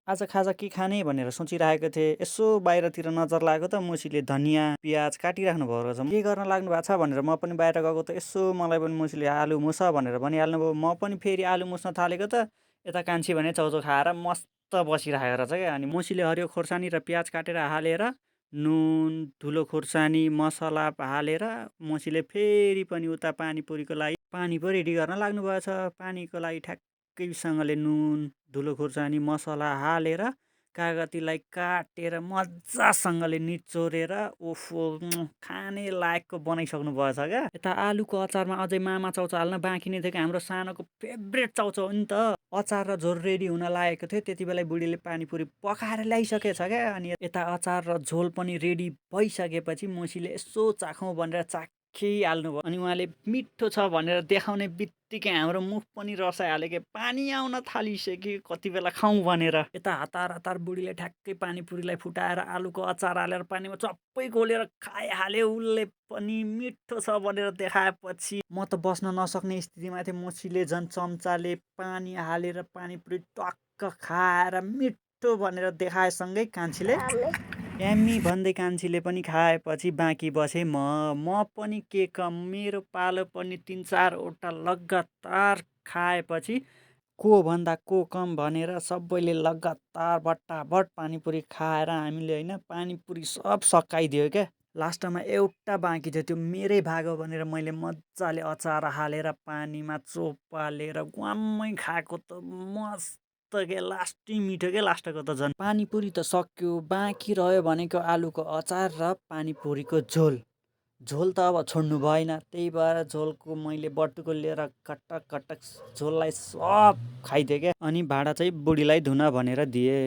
आज खाजा के खाने भनेर सोचिरहेको थिएँ। यसो बाहिरतिर नजर लागेको त मुसीले धनियाँ, प्याज काटिराख्नु भएको रहेछ। के गर्न लाग्नु भएको छ भनेर म पनि बाहिर गएको त यसो मलाई पनि मुसीले आलु मुस भनेर भनिहाल्नु भयो। म पनि फेरि आलु मुस्न थालेको त यता कान्छी भने चाउचाउ खाएर मस्त बसिरहेको रहेछ क्या। अनि मुसीले हरियो खोर्सानी र प्याज काटेर हालेर नुन, धुलो खोर्सानी, मसला हालेर मुसीले फेरि पनि उता पानीपुरीको लागि पानी पो रेडी गर्न लाग्नु भएछ। पानीको लागि ठ्याक्कैसँगले नुन, धुलो खुर्सानी, मसला हालेर कागतीलाई काटेर मजासँगले निचोरेर ओफो खाने लायकको बनाइसक्नु भएछ क्या। यता आलुको अचारमा अझै मामा चाउचाउ हाल्न बाँकी नै थियो कि हाम्रो सानोको फेभरेट चाउचाउ हो नि त। अचार र झोल रेडी हुन लागेको थियो त्यति बेला बुढीले पानीपुरी पकाएर ल्याइसकेछ क्या। अनि यता अचार र झोल पनि रेडी भइसकेपछि मुसीले यसो चाखौँ भनेर चाखिहाल्नु भयो। अनि उहाँले मिठो छ भनेर देखाउने बित्तिकै हाम्रो मुख पनि रसाइहाल्यो कि पानी आउन थालिसक्यो कति बेला खाउँ भनेर। यता हतार हतार बुढीले ठ्याक्कै पानीपुरीलाई फुटाएर आलुको अचार हालेर पानीमा चप्पै घोलेर खाइहाल्यो। उसले पनि मिठो छ भनेर देखाएपछि म त बस्न नसक्ने स्थितिमा थिएँ। मुसीले झन् चम्चाले पानी हालेर पानीपुरी टक्क खाएर मिठो भनेर देखाएसँगै कान्छीले यम्मी भन्दै कान्छीले पनि खाएपछि बाँकी बसेँ म पनि के कम मेरो पालो पनि 3-4वटा लगातार खाएपछि को भन्दा को कम भनेर सबैले लगातार बट्टाबट पानीपुरी खाएर हामीले होइन पानीपुरी सब सकाइदियो क्या। लास्टमा एउटा बाँकी थियो त्यो मेरै भाग हो भनेर मैले मजाले अचार हालेर पानीमा चोपालेर ग्वाम्मै खाएको त मस्त के लास्टै मिठो के लास्टको त झन्। पानीपुरी त सक्यो बाँकी रह्यो भनेको आलुको अचार र पानीपुरीको झोल। झोल त अब छोड्नु भएन त्यही भएर झोलको मैले बटुको लिएर कटक कटक झोललाई सब खाइदिएँ क्या। अनि भाँडा चाहिँ बुढीलाई धुन भनेर दिएँ।